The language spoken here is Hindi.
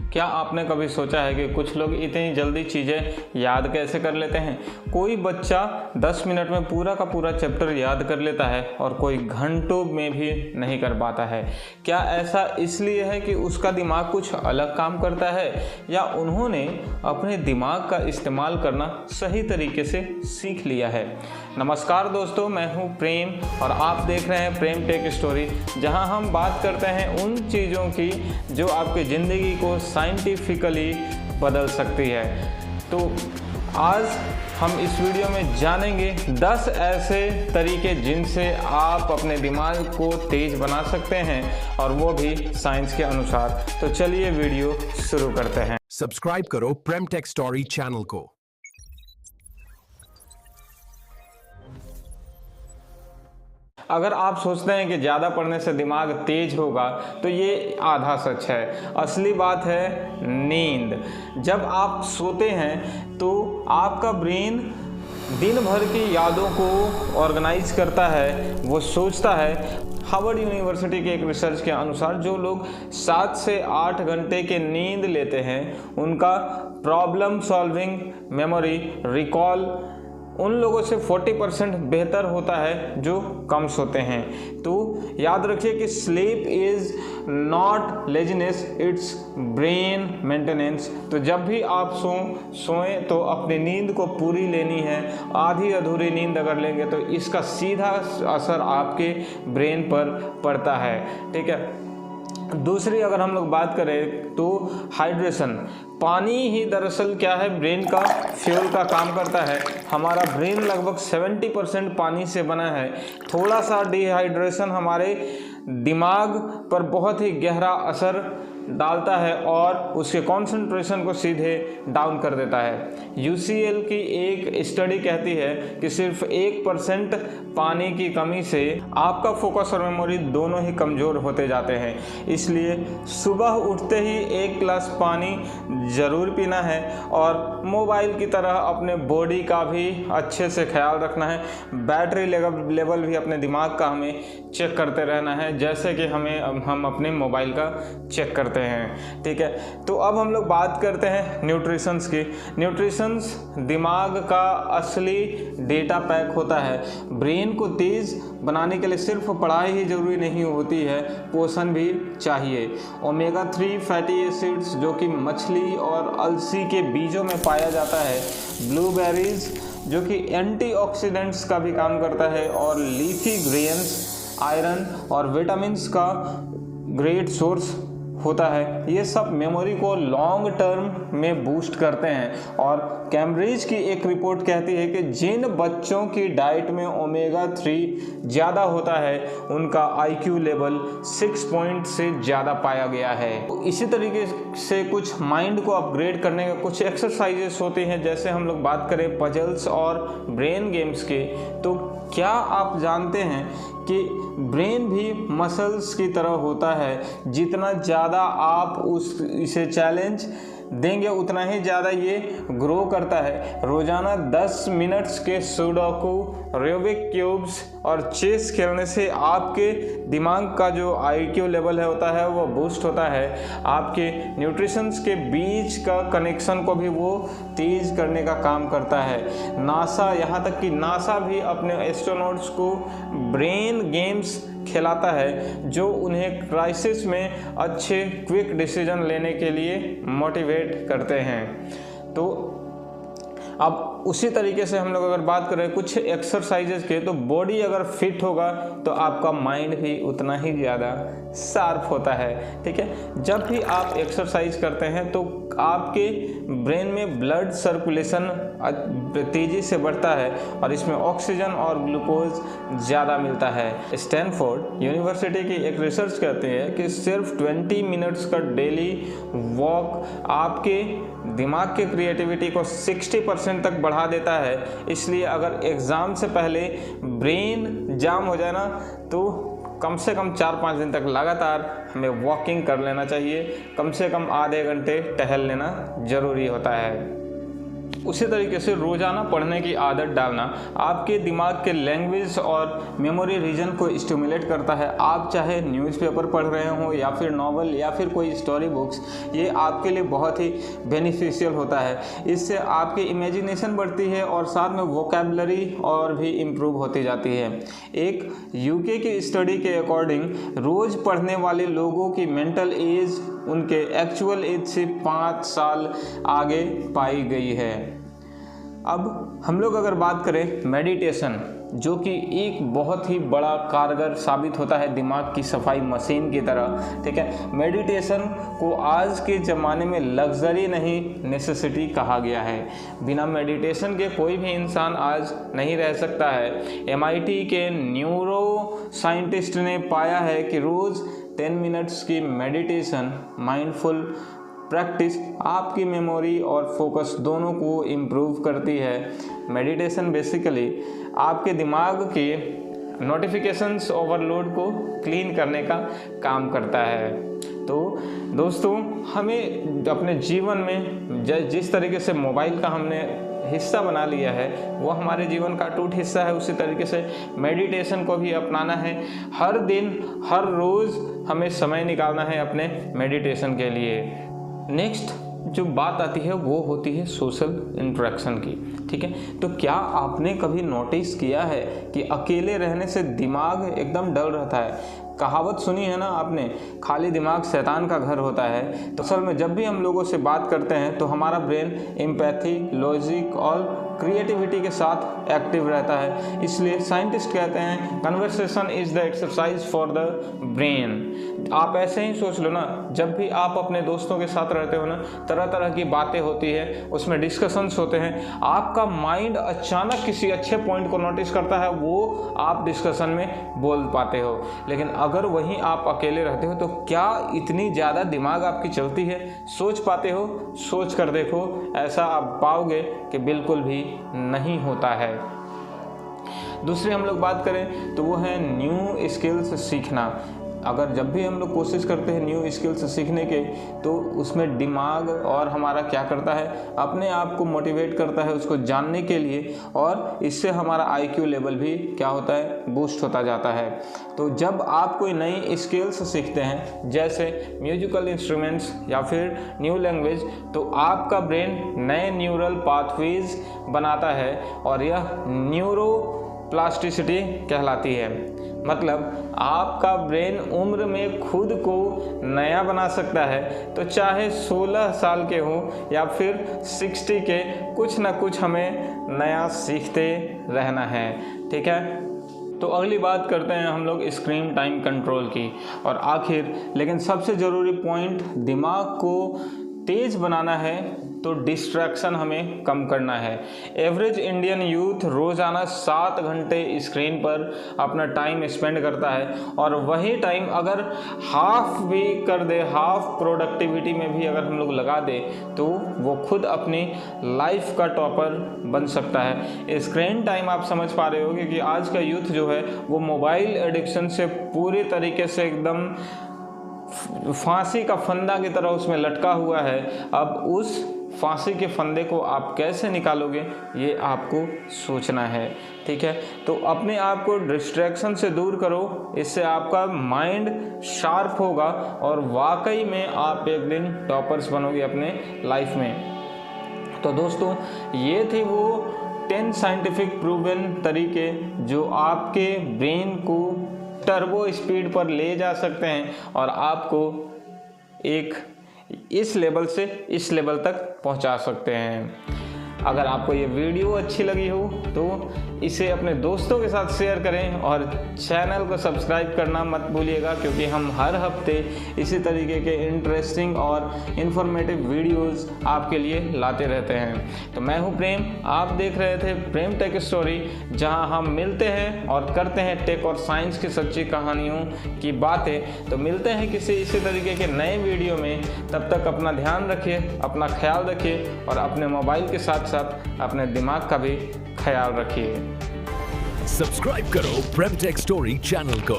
क्या आपने कभी सोचा है कि कुछ लोग इतनी जल्दी चीज़ें याद कैसे कर लेते हैं? कोई बच्चा 10 मिनट में पूरा का पूरा चैप्टर याद कर लेता है और कोई घंटों में भी नहीं कर पाता है। क्या ऐसा इसलिए है कि उसका दिमाग कुछ अलग काम करता है, या उन्होंने अपने दिमाग का इस्तेमाल करना सही तरीके से सीख लिया है? नमस्कार दोस्तों, मैं हूं प्रेम और आप देख रहे हैं प्रेम टेक स्टोरी, जहां हम बात करते हैं उन चीज़ों की जो आपकी ज़िंदगी को साइंटिफिकली बदल सकती है। तो आज हम इस वीडियो में जानेंगे 10 ऐसे तरीके जिनसे आप अपने दिमाग को तेज बना सकते हैं, और वो भी साइंस के अनुसार। तो चलिए वीडियो शुरू करते हैं। सब्सक्राइब करो प्रेम टेक स्टोरी चैनल को। अगर आप सोचते हैं कि ज़्यादा पढ़ने से दिमाग तेज होगा, तो ये आधा सच है। असली बात है नींद। जब आप सोते हैं तो आपका ब्रेन दिन भर की यादों को ऑर्गेनाइज करता है, वो सोचता है। हार्वर्ड यूनिवर्सिटी के एक रिसर्च के अनुसार जो लोग 7 से 8 घंटे के नींद लेते हैं, उनका प्रॉब्लम सॉल्विंग, मेमोरी, रिकॉल उन लोगों से 40% बेहतर होता है जो कम सोते हैं। तो याद रखिए कि sleep is not laziness, it's brain maintenance. तो जब भी आप सोएं तो अपनी नींद को पूरी लेनी है। आधी अधूरी नींद अगर लेंगे तो इसका सीधा असर आपके ब्रेन पर पड़ता है। ठीक है। दूसरी अगर हम लोग बात करें तो हाइड्रेशन। पानी ही दरअसल क्या है, ब्रेन का फ्यूल का काम करता है। हमारा ब्रेन लगभग 70% पानी से बना है। थोड़ा सा डिहाइड्रेशन हमारे दिमाग पर बहुत ही गहरा असर डालता है और उसके कंसंट्रेशन को सीधे डाउन कर देता है। UCL की एक स्टडी कहती है कि सिर्फ 1% पानी की कमी से आपका फोकस और मेमोरी दोनों ही कमज़ोर होते जाते हैं। इसलिए सुबह उठते ही 1 गिलास पानी ज़रूर पीना है, और मोबाइल की तरह अपने बॉडी का भी अच्छे से ख्याल रखना है। बैटरी लेवल भी अपने दिमाग का हमें चेक करते रहना है, जैसे कि हम अपने मोबाइल का चेक करते हैं। ठीक है। तो अब हम लोग बात करते हैं न्यूट्रिशंस की। न्यूट्रिशंस दिमाग का असली डेटा पैक होता है। ब्रेन को तेज बनाने के लिए सिर्फ पढ़ाई ही जरूरी नहीं होती है, पोषण भी चाहिए। ओमेगा 3 फैटी एसिड्स जो कि मछली और अलसी के बीजों में पाया जाता है, ब्लूबेरीज जो कि एंटीऑक्सीडेंट्स का भी काम करता है, और लीफी ग्रेन्स आयरन और विटामिन्स का ग्रेट सोर्स होता है। ये सब मेमोरी को लॉन्ग टर्म में बूस्ट करते हैं। और कैम्ब्रिज की एक रिपोर्ट कहती है कि जिन बच्चों की डाइट में ओमेगा 3 ज़्यादा होता है, उनका IQ लेवल 6 पॉइंट से ज़्यादा पाया गया है। तो इसी तरीके से कुछ माइंड को अपग्रेड करने के कुछ एक्सरसाइजेस होते हैं। जैसे हम लोग बात करें पजल्स और ब्रेन गेम्स के, तो क्या आप जानते हैं कि ब्रेन भी मसल्स की तरह होता है। जितना ज़्यादा आप इसे चैलेंज देंगे, उतना ही ज़्यादा ये ग्रो करता है। रोज़ाना 10 मिनट्स के सुडोकू, रूबिक क्यूब्स और चेस खेलने से आपके दिमाग का जो IQ लेवल होता है वो बूस्ट होता है। आपके न्यूट्रिशंस के बीच का कनेक्शन को भी वो तेज करने का काम करता है। नासा, यहाँ तक कि नासा भी अपने एस्ट्रोनॉट्स को ब्रेन गेम्स खिलाता है, जो उन्हें क्राइसिस में अच्छे क्विक डिसीजन लेने के लिए मोटिवेट करते हैं। तो अब उसी तरीके से हम लोग अगर बात करें कुछ एक्सरसाइजेज के, तो बॉडी अगर फिट होगा तो आपका माइंड भी उतना ही ज़्यादा शार्प होता है। ठीक है। जब भी आप एक्सरसाइज करते हैं तो आपके ब्रेन में ब्लड सर्कुलेशन तेज़ी से बढ़ता है, और इसमें ऑक्सीजन और ग्लूकोज ज़्यादा मिलता है। स्टैनफोर्ड यूनिवर्सिटी की एक रिसर्च कहती है कि सिर्फ 20 मिनट्स का डेली वॉक आपके दिमाग की क्रिएटिविटी को 60% तक बढ़ा देता है। इसलिए अगर एग्ज़ाम से पहले ब्रेन जाम हो जाए ना, तो कम से कम 4-5 दिन तक लगातार हमें वॉकिंग कर लेना चाहिए। कम से कम आधे घंटे टहल लेना ज़रूरी होता है। उसी तरीके से रोज़ाना पढ़ने की आदत डालना आपके दिमाग के लैंग्वेज और मेमोरी रीजन को स्टिमुलेट करता है। आप चाहे न्यूज़पेपर पढ़ रहे हो या फिर नॉवल या फिर कोई स्टोरी बुक्स, ये आपके लिए बहुत ही बेनिफिशियल होता है। इससे आपकी इमेजिनेशन बढ़ती है और साथ में वोकैबुलरी और भी इम्प्रूव होती जाती है। एक यूके की स्टडी के अकॉर्डिंग रोज़ पढ़ने वाले लोगों की मेंटल एज उनके एक्चुअल एज से 5 साल आगे पाई गई है। अब हम लोग अगर बात करें मेडिटेशन, जो कि एक बहुत ही बड़ा कारगर साबित होता है दिमाग की सफाई मशीन की तरह, ठीक है। मेडिटेशन को आज के ज़माने में लग्जरी नहीं नेसेसिटी कहा गया है। बिना मेडिटेशन के कोई भी इंसान आज नहीं रह सकता है। MIT के न्यूरो साइंटिस्ट ने पाया है कि रोज़ 10 मिनट्स की मेडिटेशन माइंडफुल प्रैक्टिस आपकी मेमोरी और फोकस दोनों को इम्प्रूव करती है। मेडिटेशन बेसिकली आपके दिमाग के नोटिफिकेशंस ओवरलोड को क्लीन करने का काम करता है। तो दोस्तों, हमें अपने जीवन में जिस तरीके से मोबाइल का हमने हिस्सा बना लिया है वो हमारे जीवन का अटूट हिस्सा है, उसी तरीके से मेडिटेशन को भी अपनाना है। हर दिन हर रोज़ हमें समय निकालना है अपने मेडिटेशन के लिए। नेक्स्ट जो बात आती है वो होती है सोशल इंटरेक्शन की, ठीक है। तो क्या आपने कभी नोटिस किया है कि अकेले रहने से दिमाग एकदम डल रहता है? कहावत सुनी है ना आपने, खाली दिमाग शैतान का घर होता है। तो असल में जब भी हम लोगों से बात करते हैं तो हमारा ब्रेन एम्पैथी, लॉजिक और क्रिएटिविटी के साथ एक्टिव रहता है। इसलिए साइंटिस्ट कहते हैं conversation is the exercise for the brain. आप ऐसे ही सोच लो ना, जब भी आप अपने दोस्तों के साथ रहते हो ना, तरह तरह की बातें होती है, उसमें डिस्कशंस होते हैं, आपका माइंड अचानक किसी अच्छे पॉइंट को नोटिस करता है, वो आप डिस्कशन में बोल पाते हो। लेकिन अगर वहीं आप अकेले रहते हो तो क्या इतनी ज़्यादा दिमाग आपकी चलती है? सोच पाते हो? सोच कर देखो, ऐसा आप पाओगे कि बिल्कुल भी नहीं होता है। दूसरी हम लोग बात करें तो वो है न्यू स्किल्स सीखना। अगर जब भी हम लोग कोशिश करते हैं न्यू स्किल्स सीखने के, तो उसमें दिमाग और हमारा क्या करता है, अपने आप को मोटिवेट करता है उसको जानने के लिए, और इससे हमारा IQ लेवल भी क्या होता है, बूस्ट होता जाता है। तो जब आप कोई नई स्किल्स सीखते हैं जैसे म्यूजिकल इंस्ट्रूमेंट्स या फिर न्यू लैंग्वेज, तो आपका ब्रेन नए न्यूरल पाथवेज बनाता है और यह न्यूरो प्लास्टिसिटी कहलाती है। मतलब आपका ब्रेन उम्र में खुद को नया बना सकता है। तो चाहे 16 साल के हो या फिर 60 के, कुछ ना कुछ हमें नया सीखते रहना है, ठीक है। तो अगली बात करते हैं हम लोग स्क्रीन टाइम कंट्रोल की। और आखिर लेकिन सबसे ज़रूरी पॉइंट, दिमाग को तेज़ बनाना है तो डिस्ट्रैक्शन हमें कम करना है। एवरेज इंडियन यूथ रोज़ाना 7 घंटे स्क्रीन पर अपना टाइम स्पेंड करता है, और वही टाइम अगर हाफ भी कर दे, हाफ प्रोडक्टिविटी में भी अगर हम लोग लगा दे, तो वो खुद अपनी लाइफ का टॉपर बन सकता है। स्क्रीन टाइम आप समझ पा रहे होगे कि आज का यूथ जो है वो मोबाइल एडिक्शन से पूरी तरीके से एकदम फांसी का फंदा की तरह उसमें लटका हुआ है। अब उस फांसी के फंदे को आप कैसे निकालोगे, ये आपको सोचना है, ठीक है। तो अपने आप को डिस्ट्रैक्शन से दूर करो, इससे आपका माइंड शार्प होगा और वाकई में आप एक दिन टॉपर्स बनोगे अपने लाइफ में। तो दोस्तों, ये थे वो 10 साइंटिफिक प्रूवन तरीके जो आपके ब्रेन को टर्बो स्पीड पर ले जा सकते हैं और आपको एक इस लेवल से इस लेवल तक पहुंचा सकते हैं। अगर आपको ये वीडियो अच्छी लगी हो तो इसे अपने दोस्तों के साथ शेयर करें और चैनल को सब्सक्राइब करना मत भूलिएगा, क्योंकि हम हर हफ्ते इसी तरीके के इंटरेस्टिंग और इन्फॉर्मेटिव वीडियोस आपके लिए लाते रहते हैं। तो मैं हूं प्रेम, आप देख रहे थे प्रेम टेक स्टोरी, जहां हम मिलते हैं और करते हैं टेक और साइंस की सच्ची कहानियों की बातें। तो मिलते हैं किसी इसी तरीके के नए वीडियो में। तब तक अपना ध्यान रखिए, अपना ख्याल रखिए और अपने मोबाइल के साथ साथ अपने दिमाग का भी ख्याल रखिए। सब्सक्राइब करो प्रेम टेक स्टोरी चैनल को।